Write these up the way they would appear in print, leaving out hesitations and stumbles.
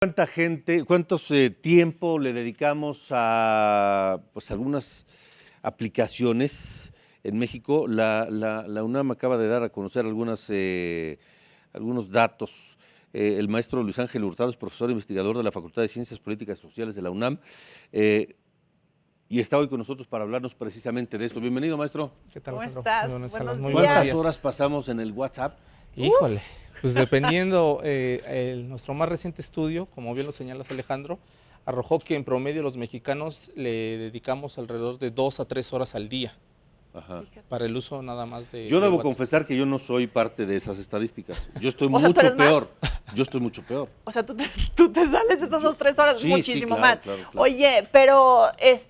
¿Cuánta gente, cuántos tiempo le dedicamos a pues, algunas aplicaciones en México? La UNAM acaba de dar a conocer algunos datos. El maestro Luis Ángel Hurtado es profesor e investigador de la Facultad de Ciencias Políticas y Sociales de la UNAM y está hoy con nosotros para hablarnos precisamente de esto. Bienvenido, maestro. ¿Qué tal, ¿Cómo Alejandro? estás? Muy buenas Buenos tardes. Muy días. buenos ¿Cuántas días. horas pasamos en el WhatsApp? Híjole, pues dependiendo, nuestro más reciente estudio, como bien lo señalas, Alejandro, arrojó que en promedio los mexicanos le dedicamos alrededor de 2 a 3 horas al día Ajá. para el uso nada más de Yo debo WhatsApp. confesar que yo no soy parte de esas estadísticas. Yo estoy O sea, ¿tú mucho eres más? peor. Yo estoy mucho peor. O sea, tú te sales de esas 2 o 3 horas, Sí, muchísimo sí, más. claro. Oye, pero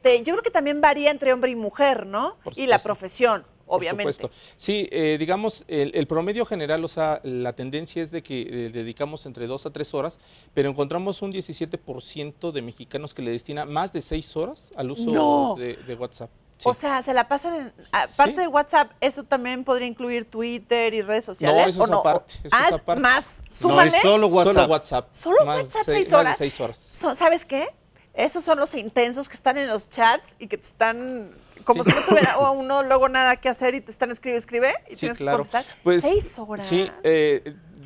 yo creo que también varía entre hombre y mujer, ¿no? Por Y la supuesto. profesión, obviamente. Por supuesto. Sí, digamos, el promedio general, o sea, la tendencia es de que dedicamos entre 2 a 3 horas, pero encontramos un 17% de mexicanos que le destina más de 6 horas al uso ¡No! de WhatsApp. Sí. O sea, se la pasan en, aparte Sí. de WhatsApp, ¿eso también podría incluir Twitter y redes No, sociales? eso ¿O es no? aparte. Eso es aparte. Más, No, súmale. es solo WhatsApp. Solo WhatsApp. ¿Solo Más WhatsApp de 6 horas? 6 horas. ¿Sabes qué? Esos son los intensos que están en los chats y que te están, como Sí. si no tuviera uno luego nada que hacer y te están escribe y Sí, tienes claro. que contestar. Pues, 6 horas. Sí,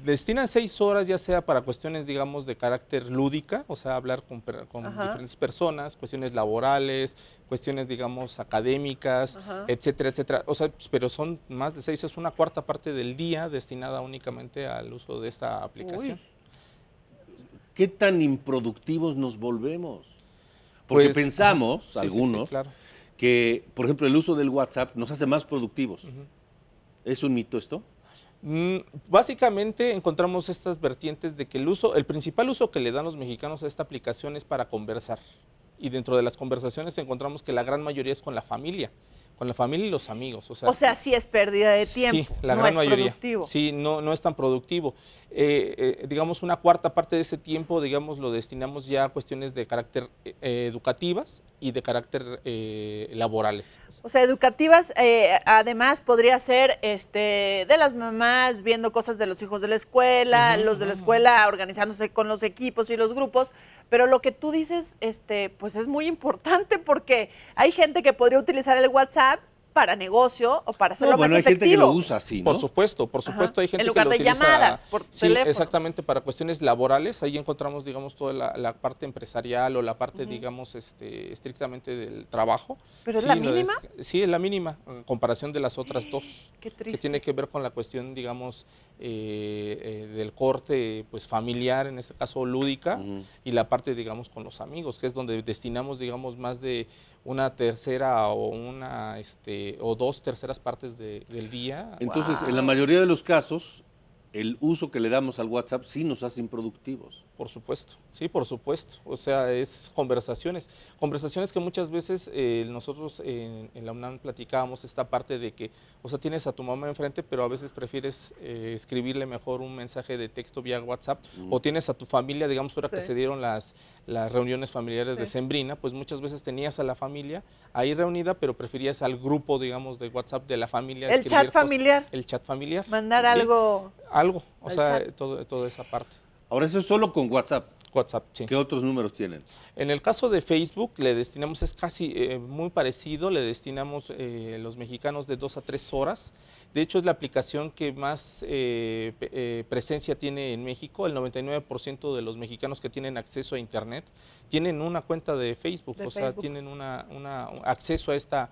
destinan 6 horas ya sea para cuestiones, digamos, de carácter lúdica, o sea, hablar con Ajá. diferentes personas, cuestiones laborales, cuestiones, digamos, académicas, Ajá. etcétera, etcétera. O sea, pero son más de 6, es una cuarta parte del día destinada únicamente al uso de esta aplicación. ¿Qué tan improductivos nos volvemos? Porque Pues, pensamos, ajá, sí, algunos, sí, claro. que, por ejemplo, el uso del WhatsApp nos hace más productivos. Ujú. ¿Es un mito esto? Básicamente encontramos estas vertientes de que el principal uso que le dan los mexicanos a esta aplicación es para conversar. Y dentro de las conversaciones encontramos que la gran mayoría es con la familia y los amigos. O sea, sí es pérdida de tiempo. Sí, la no gran es mayoría. productivo. Sí, no es tan productivo. Digamos, una cuarta parte de ese tiempo, digamos, lo destinamos ya a cuestiones de carácter educativas y de carácter laborales. O sea, educativas, además podría ser de las mamás viendo cosas de los hijos de la escuela, los de la escuela organizándose con los equipos y los grupos, pero lo que tú dices, pues es muy importante porque hay gente que podría utilizar el WhatsApp para negocio o para hacerlo Bueno, más hay gente que efectivo. lo usa así, ¿no? Por supuesto, Ajá. hay gente En lugar que lo de utiliza, llamadas por sí, teléfono. exactamente, para cuestiones laborales. Ahí encontramos, digamos, toda la parte empresarial o la parte, digamos, estrictamente del trabajo. ¿Pero es Sí, la mínima? Sí, es la mínima, en comparación de las otras dos. Qué Que triste. tiene que ver con la cuestión, digamos, del corte pues familiar, en este caso lúdica, y la parte, digamos, con los amigos, que es donde destinamos, digamos, más de una tercera o 2 terceras partes del día. Entonces, en la Wow. mayoría de los casos, el uso que le damos al WhatsApp sí nos hace improductivos. Por supuesto, sí, por supuesto. O sea, es conversaciones que muchas veces nosotros en la UNAM platicábamos esta parte de que, o sea, tienes a tu mamá enfrente, pero a veces prefieres escribirle mejor un mensaje de texto vía WhatsApp, o tienes a tu familia, digamos, ahora que Sí. se dieron las reuniones familiares de Sí. Sembrina, pues muchas veces tenías a la familia ahí reunida, pero preferías al grupo, digamos, de WhatsApp de la familia. El escribir chat familiar. El chat familiar. Mandar Sí, algo. o al sea, chat. toda esa parte. Ahora, eso es solo con WhatsApp. WhatsApp, sí. ¿Qué otros números tienen? En el caso de Facebook, le destinamos, es casi muy parecido, le destinamos los mexicanos de 2 a 3 horas. De hecho, es la aplicación que más presencia tiene en México. El 99% de los mexicanos que tienen acceso a Internet tienen una cuenta de Facebook, De o sea, Facebook. tienen un acceso a esta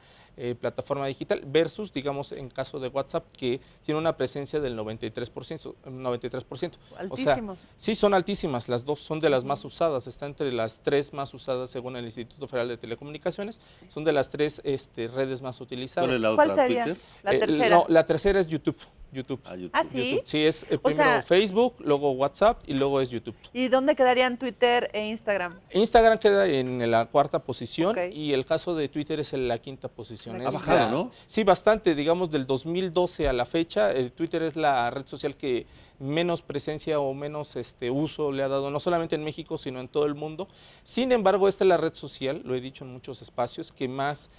plataforma digital, versus, digamos, en caso de WhatsApp, que tiene una presencia del 93%. 93%. O sea, Altísimos. sí, son altísimas, las dos son de las más usadas, está entre las 3 más usadas según el Instituto Federal de Telecomunicaciones, son de las 3 redes más utilizadas. ¿Cuál es la ¿Cuál otra? sería? ¿Twitter? La tercera. No, la tercera es YouTube. Ah, YouTube. ¿Ah, sí? YouTube. Sí, es primero sea- Facebook, luego WhatsApp y luego es YouTube. ¿Y dónde quedarían Twitter e Instagram? Instagram queda en la cuarta posición Ok. y el caso de Twitter es en la quinta posición. La Ha Es bajado, ¿no? Sí, bastante, digamos, del 2012 a la fecha, Twitter es la red social que menos presencia o menos uso le ha dado, no solamente en México, sino en todo el mundo. Sin embargo, esta es la red social, lo he dicho en muchos espacios, que más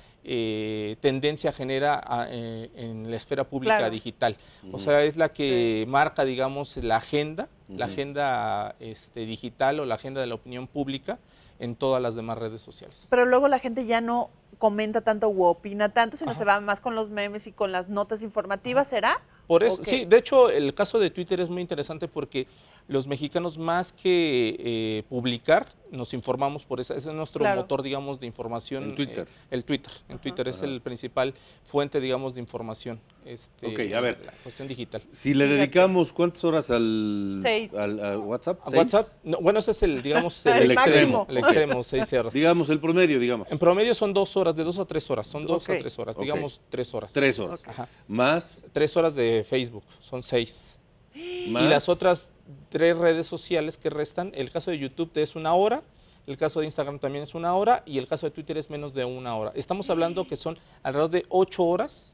tendencia genera en la esfera pública Claro. digital. O sea, es la que Sí. marca, digamos, la agenda Ujú. digital o la agenda de la opinión pública en todas las demás redes sociales. Pero luego la gente ya no comenta tanto u opina tanto, sino Ajá. se va más con los memes y con las notas informativas, ¿será? Por eso, ¿O sí, qué? de hecho, el caso de Twitter es muy interesante porque los mexicanos, más que publicar, nos informamos por ese es nuestro Claro. motor, digamos, de información. En Twitter. El Twitter. En Ajá. Twitter es Ajá. el principal fuente, digamos, de información. Ok, a ver. La cuestión digital. Si le Fíjate. dedicamos cuántas horas al, 6. al WhatsApp, ¿A 6? WhatsApp? No, bueno, ese es el, digamos, El extremo. El Ok. extremo, 6 horas. Digamos el promedio, digamos. En promedio son 2 horas, de 2 a 3 horas. Son 2 Ok. a 3 horas, Ok. digamos 3 horas. 3 horas. Ok. Ajá. Más, 3 horas de Facebook, son 6. más. Y las otras 3 redes sociales que restan, el caso de YouTube es 1 hora, el caso de Instagram también es 1 hora y el caso de Twitter es menos de 1 hora. Estamos hablando que son alrededor de 8 horas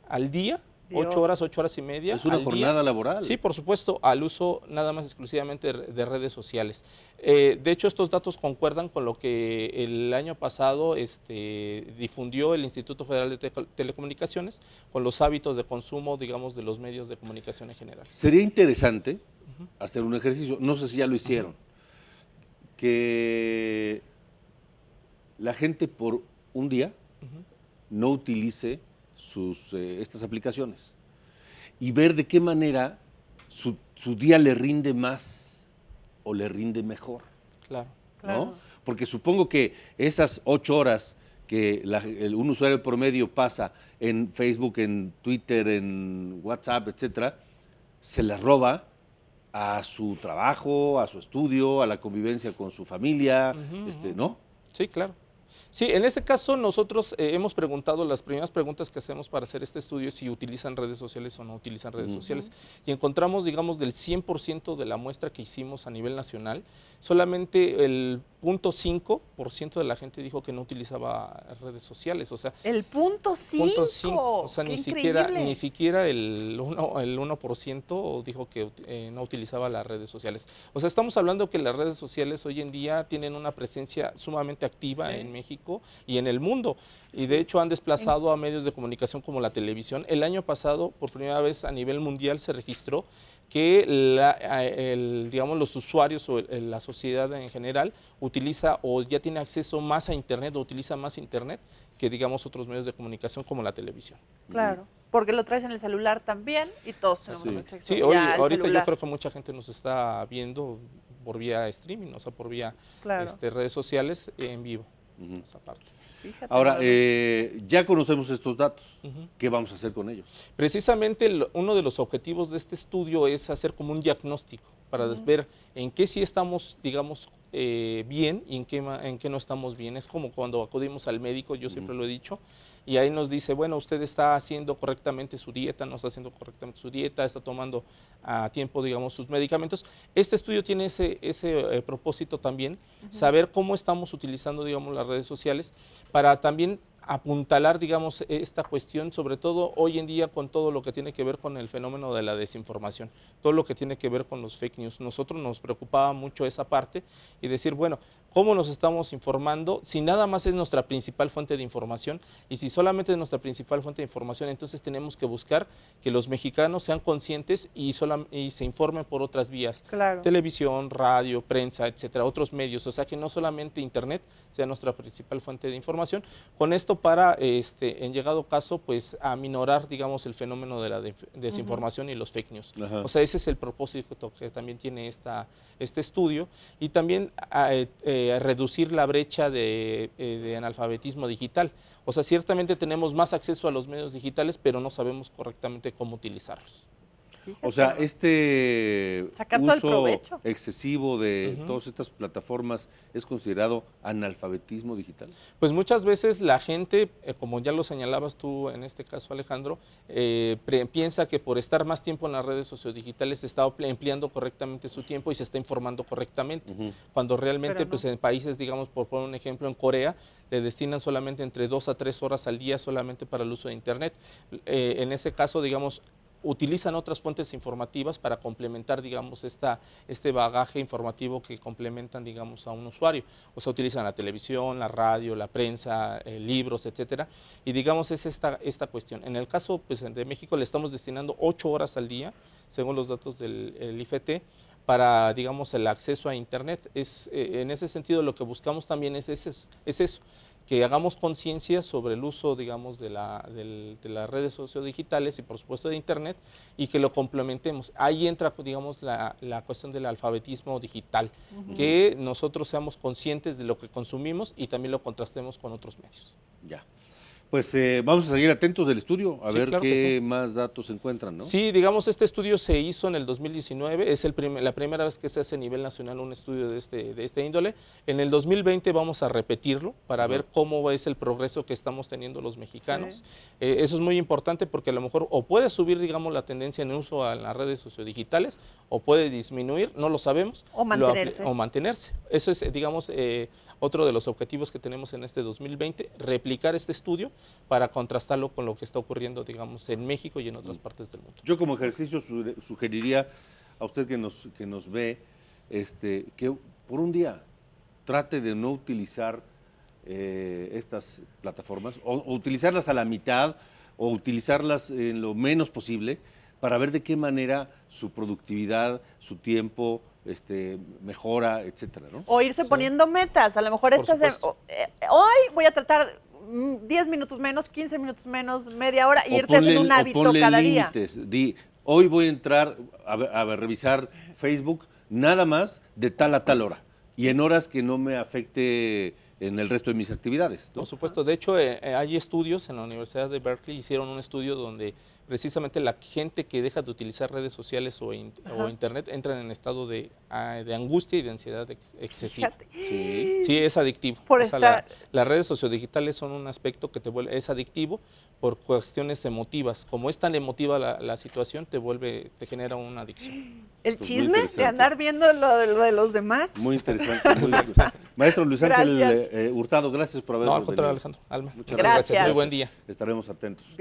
al día, Dios. 8 horas, 8 horas y media. Es una al día. jornada laboral. Sí, por supuesto, al uso nada más exclusivamente de redes sociales. De hecho, estos datos concuerdan con lo que el año pasado difundió el Instituto Federal de Telecomunicaciones con los hábitos de consumo, digamos, de los medios de comunicación en general. Sería interesante Ujú. hacer un ejercicio, no sé si ya lo hicieron, que la gente por un día Ujú. no utilice estas aplicaciones y ver de qué manera su día le rinde más o le rinde mejor, Claro. Claro. ¿no? Porque supongo que esas 8 horas que un usuario promedio pasa en Facebook, en Twitter, en WhatsApp, etcétera, se las roba a su trabajo, a su estudio, a la convivencia con su familia, Ujú, ujú. ¿no? Sí, claro. Sí, en este caso nosotros hemos preguntado, las primeras preguntas que hacemos para hacer este estudio es si utilizan redes sociales o no utilizan redes Ujú. sociales. Y encontramos, digamos, del 100% de la muestra que hicimos a nivel nacional, solamente el 0.5% de la gente dijo que no utilizaba redes sociales. O sea, El punto 5. 0.5, o sea, Qué ni siquiera el 1% dijo que no utilizaba las redes sociales. O sea, estamos hablando que las redes sociales hoy en día tienen una presencia sumamente activa Sí. en México y en el mundo. Y de hecho han desplazado a medios de comunicación como la televisión. El año pasado, por primera vez a nivel mundial, se registró que digamos, los usuarios o la sociedad en general utiliza o ya tiene acceso más a Internet o utiliza más Internet que, digamos, otros medios de comunicación como la televisión. Claro, porque lo traes en el celular también y todos tenemos Sí. acceso Sí, ya al ahorita celular. yo creo que mucha gente nos está viendo por vía streaming, o sea, por vía Claro. redes sociales en vivo, Ujú. esa parte. Fíjate Ahora, nada más. ya conocemos estos datos. Ujú. ¿Qué vamos a hacer con ellos? Precisamente uno de los objetivos de este estudio es hacer como un diagnóstico para Ujú. ver en qué sí estamos, digamos, bien y en qué no estamos bien. Es como cuando acudimos al médico, yo siempre lo he dicho, y ahí nos dice, bueno, usted está haciendo correctamente su dieta, no está haciendo correctamente su dieta, está tomando a tiempo, digamos, sus medicamentos. Este estudio tiene ese propósito también, saber cómo estamos utilizando, digamos, las redes sociales para también apuntalar, digamos, esta cuestión, sobre todo hoy en día con todo lo que tiene que ver con el fenómeno de la desinformación, todo lo que tiene que ver con los fake news. Nosotros nos preocupaba mucho esa parte y decir, bueno, ¿cómo nos estamos informando? Si nada más es nuestra principal fuente de información y si solamente es nuestra principal fuente de información, entonces tenemos que buscar que los mexicanos sean conscientes y se informen por otras vías. Claro. Televisión, radio, prensa, etcétera, otros medios, o sea que no solamente Internet sea nuestra principal fuente de información, con esto para, en llegado caso, pues aminorar, digamos, el fenómeno de la desinformación y los fake news. Ajá. O sea, ese es el propósito que también tiene este estudio y también reducir la brecha de analfabetismo digital. O sea, ciertamente tenemos más acceso a los medios digitales, pero no sabemos correctamente cómo utilizarlos. O sea, Fíjate. Sacar todo el uso provecho. excesivo de Ujú. todas estas plataformas es considerado analfabetismo digital. Pues muchas veces la gente, como ya lo señalabas tú en este caso, Alejandro, piensa que por estar más tiempo en las redes sociodigitales está empleando correctamente su tiempo y se está informando correctamente, Ujú. cuando realmente Pero no. pues en países, digamos, por poner un ejemplo, en Corea, le destinan solamente entre 2 a 3 horas al día solamente para el uso de Internet. En ese caso, digamos, utilizan otras fuentes informativas para complementar, digamos, este bagaje informativo que complementan, digamos, a un usuario. O sea, utilizan la televisión, la radio, la prensa, libros, etcétera. Y digamos, es esta cuestión. En el caso pues, de México le estamos destinando 8 horas al día, según los datos del IFT, para, digamos, el acceso a Internet. En ese sentido, lo que buscamos también es eso, que hagamos conciencia sobre el uso, digamos, de las redes sociodigitales y, por supuesto, de Internet, y que lo complementemos. Ahí entra, digamos, la cuestión del alfabetismo digital, que nosotros seamos conscientes de lo que consumimos y también lo contrastemos con otros medios. Ya. Pues vamos a seguir atentos del estudio, a Sí, ver claro que qué sí. más datos se encuentran, ¿no? Sí, digamos, este estudio se hizo en el 2019, es la primera vez que se hace a nivel nacional un estudio de este índole. En el 2020 vamos a repetirlo para ver cómo es el progreso que estamos teniendo los mexicanos. Sí. Eso es muy importante porque a lo mejor o puede subir, digamos, la tendencia en uso a las redes sociodigitales o puede disminuir, no lo sabemos. O mantenerse. O mantenerse. Eso es, digamos, otro de los objetivos que tenemos en este 2020, replicar este estudio para contrastarlo con lo que está ocurriendo, digamos, en México y en otras partes del mundo. Yo como ejercicio sugeriría a usted que nos ve, que por un día trate de no utilizar estas plataformas, o utilizarlas a la mitad, o utilizarlas en lo menos posible, para ver de qué manera su productividad, su tiempo, mejora, etcétera, ¿no? O irse poniendo metas, a lo mejor Por estas hoy voy a tratar 10 minutos menos, 15 minutos menos, media hora, y irte haciendo un hábito cada día. Hoy voy a entrar a revisar Facebook nada más de tal a tal hora, y en horas que no me afecte en el resto de mis actividades, ¿no? Por supuesto, de hecho hay estudios en la Universidad de Berkeley, hicieron un estudio donde precisamente la gente que deja de utilizar redes sociales o internet entran en estado de angustia y de ansiedad excesiva. Sí. Sí, es adictivo. Por O sea, estar- las redes sociodigitales son un aspecto que es adictivo por cuestiones emotivas. Como es tan emotiva la situación, te genera una adicción. El Pues muy chisme interesante. de andar viendo lo de los demás. Muy interesante. Maestro Luis Ángel Gracias. Hurtado, gracias por habernos No, al contrario, venido. Alejandro, Alma. Muchas gracias. Muy buen día. Estaremos atentos.